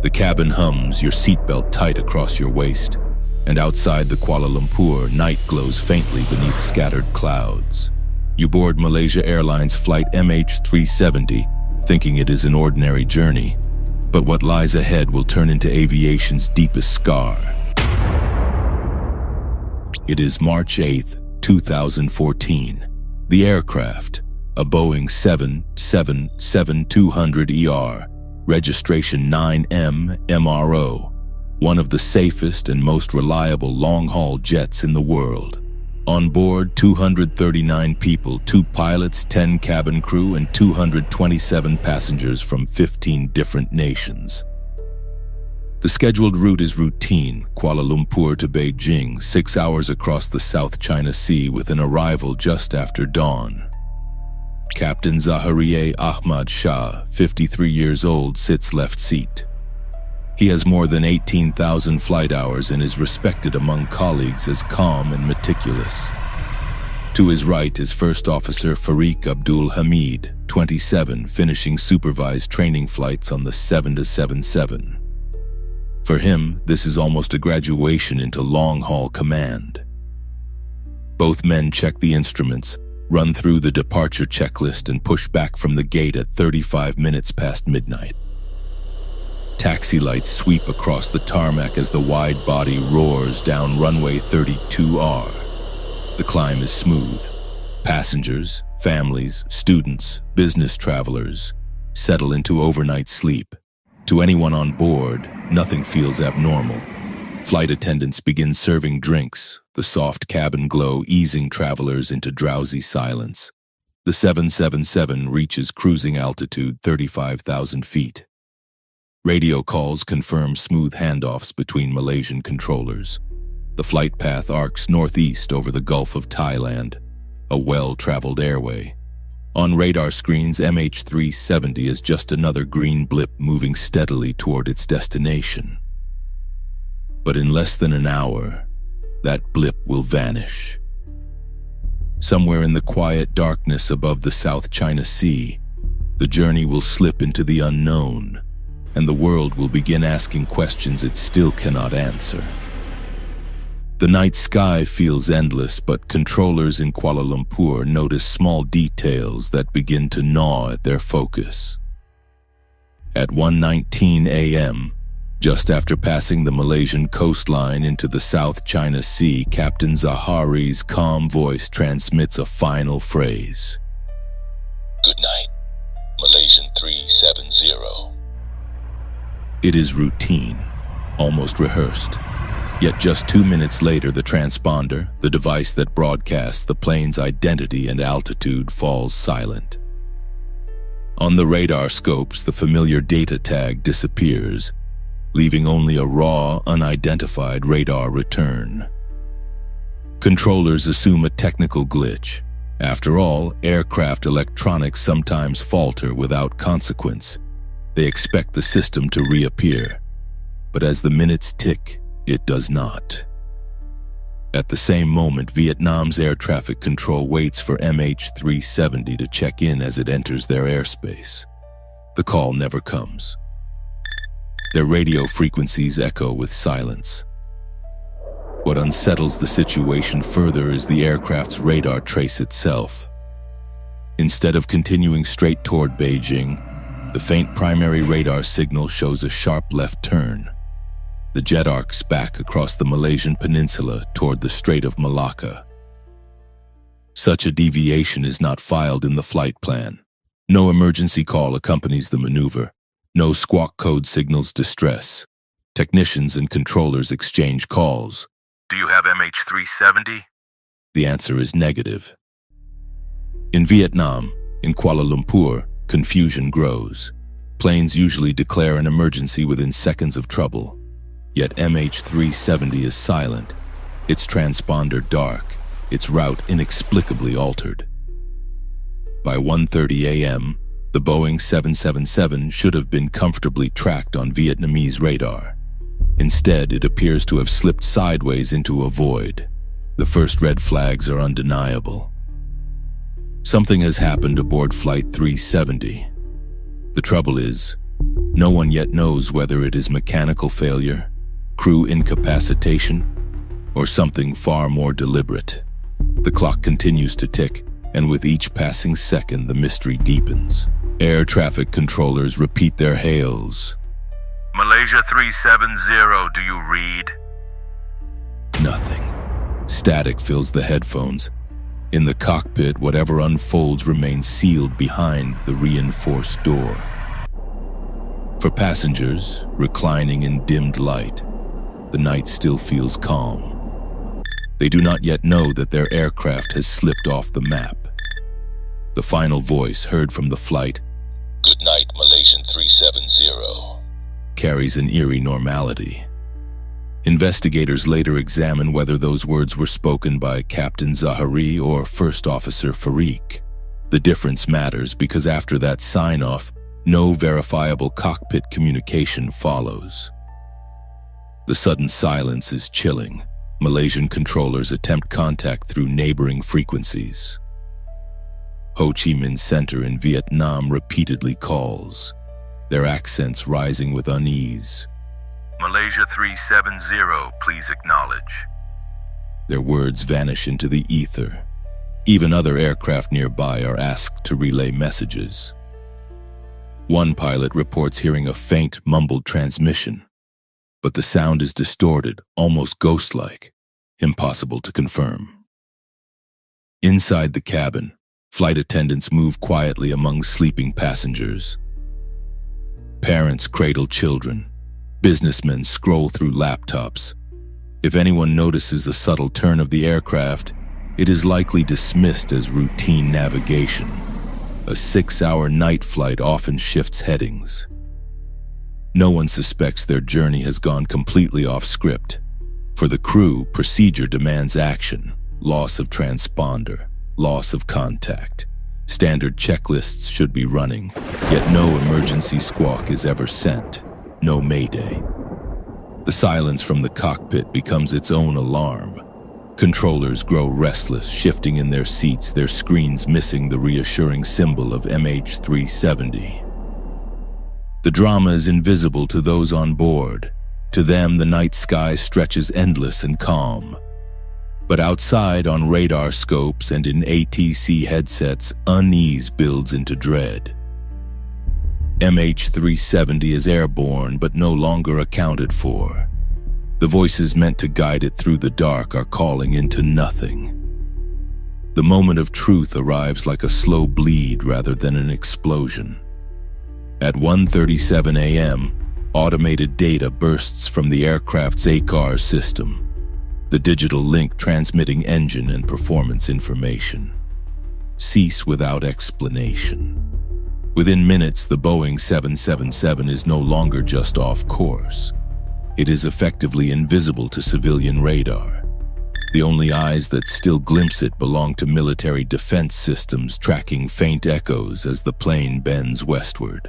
The cabin hums, your seatbelt tight across your waist, and outside the Kuala Lumpur, night glows faintly beneath scattered clouds. You board Malaysia Airlines Flight MH370, thinking it is an ordinary journey, but what lies ahead will turn into aviation's deepest scar. It is March 8th, 2014. The aircraft, a Boeing 777-200ER, registration 9M-MRO, one of the safest and most reliable long-haul jets in the world. On board, 239 people, 2 pilots, 10 cabin crew, and 227 passengers from 15 different nations. The scheduled route is routine, Kuala Lumpur to Beijing, 6 hours across the South China Sea with an arrival just after dawn. Captain Zaharieh Ahmad Shah, 53 years old, sits left seat. He has more than 18,000 flight hours and is respected among colleagues as calm and meticulous. To his right is First Officer Farik Abdul Hamid, 27, finishing supervised training flights on the 777. For him, this is almost a graduation into long-haul command. Both men check the instruments, run through the departure checklist, and push back from the gate at 35 minutes past midnight. Taxi lights sweep across the tarmac as the wide body roars down runway 32R. The climb is smooth. Passengers, families, students, business travelers settle into overnight sleep. To anyone on board, nothing feels abnormal. Flight attendants begin serving drinks, the soft cabin glow easing travelers into drowsy silence. The 777 reaches cruising altitude 35,000 feet. Radio calls confirm smooth handoffs between Malaysian controllers. The flight path arcs northeast over the Gulf of Thailand, a well-traveled airway. On radar screens, MH370 is just another green blip moving steadily toward its destination. But in less than an hour, that blip will vanish. Somewhere in the quiet darkness above the South China Sea, the journey will slip into the unknown, and the world will begin asking questions it still cannot answer. The night sky feels endless, but controllers in Kuala Lumpur notice small details that begin to gnaw at their focus. At 1:19 a.m., just after passing the Malaysian coastline into the South China Sea, Captain Zahari's calm voice transmits a final phrase. "Good night, Malaysian 370. It is routine, almost rehearsed. Yet just 2 minutes later, the transponder, the device that broadcasts the plane's identity and altitude, falls silent. On the radar scopes, the familiar data tag disappears, leaving only a raw, unidentified radar return. Controllers assume a technical glitch. After all, aircraft electronics sometimes falter without consequence. They expect the system to reappear. But as the minutes tick, it does not. At the same moment, Vietnam's air traffic control waits for MH370 to check in as it enters their airspace. The call never comes. Their radio frequencies echo with silence. What unsettles the situation further is the aircraft's radar trace itself. Instead of continuing straight toward Beijing, the faint primary radar signal shows a sharp left turn. The jet arcs back across the Malaysian peninsula toward the Strait of Malacca. Such a deviation is not filed in the flight plan. No emergency call accompanies the maneuver. No squawk code signals distress. Technicians and controllers exchange calls. "Do you have MH370? The answer is negative. In Vietnam, in Kuala Lumpur, confusion grows. Planes usually declare an emergency within seconds of trouble. Yet MH370 is silent, its transponder dark, its route inexplicably altered. By 1:30 a.m., the Boeing 777 should have been comfortably tracked on Vietnamese radar. Instead, it appears to have slipped sideways into a void. The first red flags are undeniable. Something has happened aboard Flight 370. The trouble is, No one yet knows whether it is mechanical failure, crew incapacitation, or something far more deliberate. The clock continues to tick, and with each passing second, the mystery deepens. Air traffic controllers repeat their hails. Malaysia 370, do you read? Nothing. Static fills the headphones. In the cockpit, whatever unfolds remains sealed behind the reinforced door. For passengers, reclining in dimmed light, the night still feels calm. They do not yet know that their aircraft has slipped off the map. The final voice heard from the flight, Good night, Malaysian 370. carries an eerie normality. Investigators later examine whether those words were spoken by Captain Zahari or First Officer Farik. The difference matters because after that sign-off, no verifiable cockpit communication follows. The sudden silence is chilling. Malaysian controllers attempt contact through neighboring frequencies. Ho Chi Minh Center in Vietnam repeatedly calls, their accents rising with unease. Malaysia 370, please acknowledge. Their words vanish into the ether. Even other aircraft nearby are asked to relay messages. One pilot reports hearing a faint, mumbled transmission, but the sound is distorted, almost ghost-like, impossible to confirm. Inside the cabin, flight attendants move quietly among sleeping passengers. Parents cradle children. Businessmen scroll through laptops. If anyone notices a subtle turn of the aircraft, it is likely dismissed as routine navigation. A 6-hour night flight often shifts headings. No one suspects their journey has gone completely off script. For the crew, procedure demands action, loss of transponder, loss of contact. Standard checklists should be running, yet no emergency squawk is ever sent. No mayday. The silence from the cockpit becomes its own alarm. Controllers grow restless, shifting in their seats, their screens missing the reassuring symbol of MH370. The drama is invisible to those on board. To them, the night sky stretches endless and calm. But outside, on radar scopes and in ATC headsets, unease builds into dread. MH370 is airborne but no longer accounted for. The voices meant to guide it through the dark are calling into nothing. The moment of truth arrives like a slow bleed rather than an explosion. At 1:37 a.m., automated data bursts from the aircraft's ACAR system, the digital link transmitting engine and performance information. Cease without explanation. Within minutes, the Boeing 777 is no longer just off course. It is effectively invisible to civilian radar. The only eyes that still glimpse it belong to military defense systems tracking faint echoes as the plane bends westward.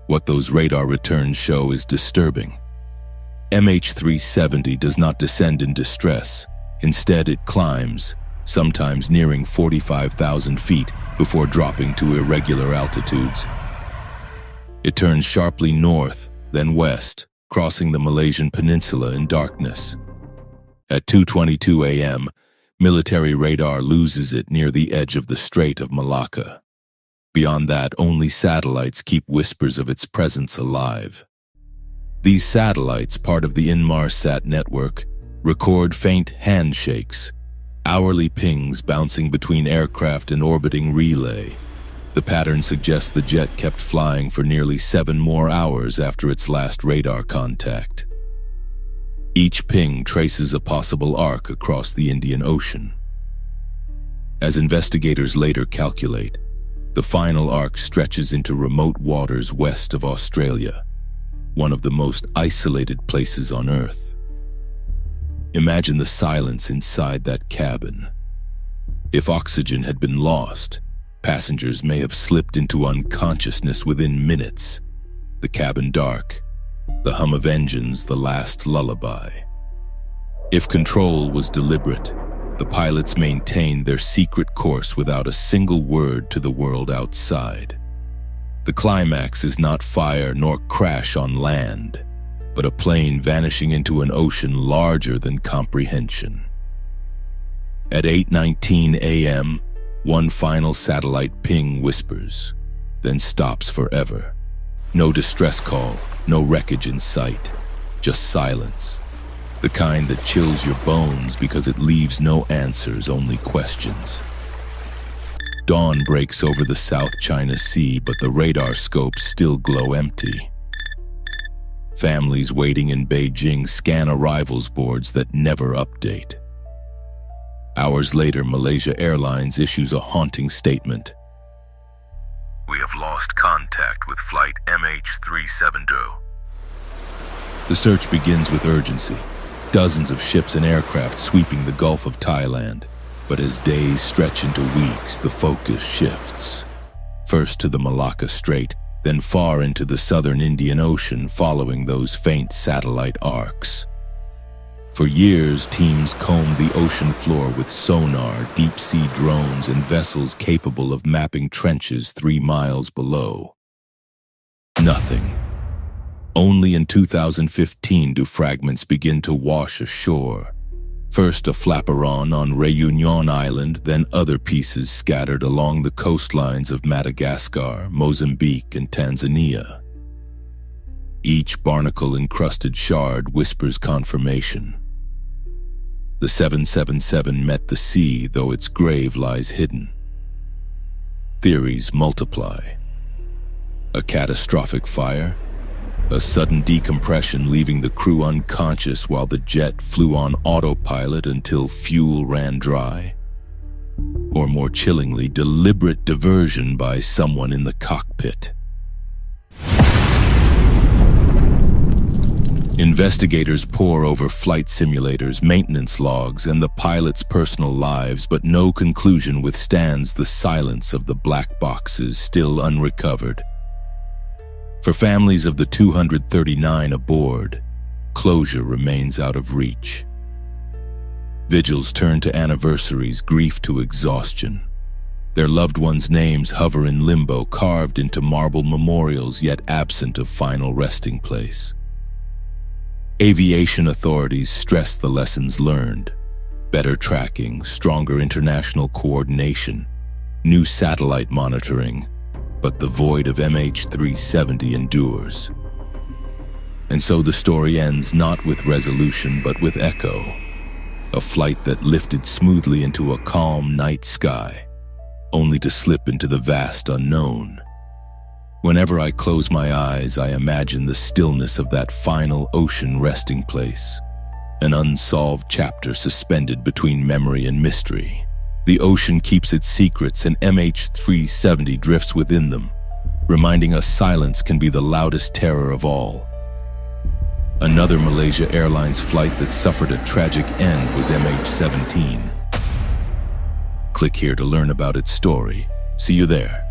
What those radar returns show is disturbing. MH370 does not descend in distress. Instead, it climbs, sometimes nearing 45,000 feet before dropping to irregular altitudes. It turns sharply north, then west, crossing the Malaysian peninsula in darkness. At 2:22 a.m., military radar loses it near the edge of the Strait of Malacca. Beyond that, only satellites keep whispers of its presence alive. These satellites, part of the Inmarsat network, record faint handshakes, hourly pings bouncing between aircraft and orbiting relay. The pattern suggests the jet kept flying for nearly 7 more hours after its last radar contact. Each ping traces a possible arc across the Indian Ocean. As investigators later calculate, the final arc stretches into remote waters west of Australia, one of the most isolated places on Earth. Imagine the silence inside that cabin. If oxygen had been lost, passengers may have slipped into unconsciousness within minutes. The cabin dark, the hum of engines the last lullaby. If control was deliberate, the pilots maintained their secret course without a single word to the world outside. The climax is not fire nor crash on land, but a plane vanishing into an ocean larger than comprehension. At 8:19 a.m., one final satellite ping whispers, then stops forever. No distress call, no wreckage in sight, just silence. The kind that chills your bones because it leaves no answers, only questions. Dawn breaks over the South China Sea, but the radar scopes still glow empty. Families waiting in Beijing scan arrivals boards that never update. Hours later, Malaysia Airlines issues a haunting statement. We have lost contact with flight MH370. The search begins with urgency. Dozens of ships and aircraft sweeping the Gulf of Thailand. But as days stretch into weeks, the focus shifts. First to the Malacca Strait, then far into the southern Indian Ocean following those faint satellite arcs. For years, teams combed the ocean floor with sonar, deep-sea drones, and vessels capable of mapping trenches 3 miles below. Nothing. Only in 2015 do fragments begin to wash ashore. First a flaperon on Réunion Island, then other pieces scattered along the coastlines of Madagascar, Mozambique, and Tanzania. Each barnacle-encrusted shard whispers confirmation. The 777 met the sea, though its grave lies hidden. Theories multiply. A catastrophic fire? A sudden decompression leaving the crew unconscious while the jet flew on autopilot until fuel ran dry? Or more chillingly, deliberate diversion by someone in the cockpit? Investigators pore over flight simulators, maintenance logs, and the pilots' personal lives, but no conclusion withstands the silence of the black boxes still unrecovered. For families of the 239 aboard, closure remains out of reach. Vigils turn to anniversaries, grief to exhaustion. Their loved ones' names hover in limbo, carved into marble memorials yet absent of final resting place. Aviation authorities stress the lessons learned: better tracking, stronger international coordination, new satellite monitoring, but the void of MH370 endures. And so the story ends not with resolution but with echo, a flight that lifted smoothly into a calm night sky, only to slip into the vast unknown. Whenever I close my eyes, I imagine the stillness of that final ocean resting place, an unsolved chapter suspended between memory and mystery. The ocean keeps its secrets, and MH370 drifts within them, reminding us silence can be the loudest terror of all. Another Malaysia Airlines flight that suffered a tragic end was MH17. Click here to learn about its story. See you there.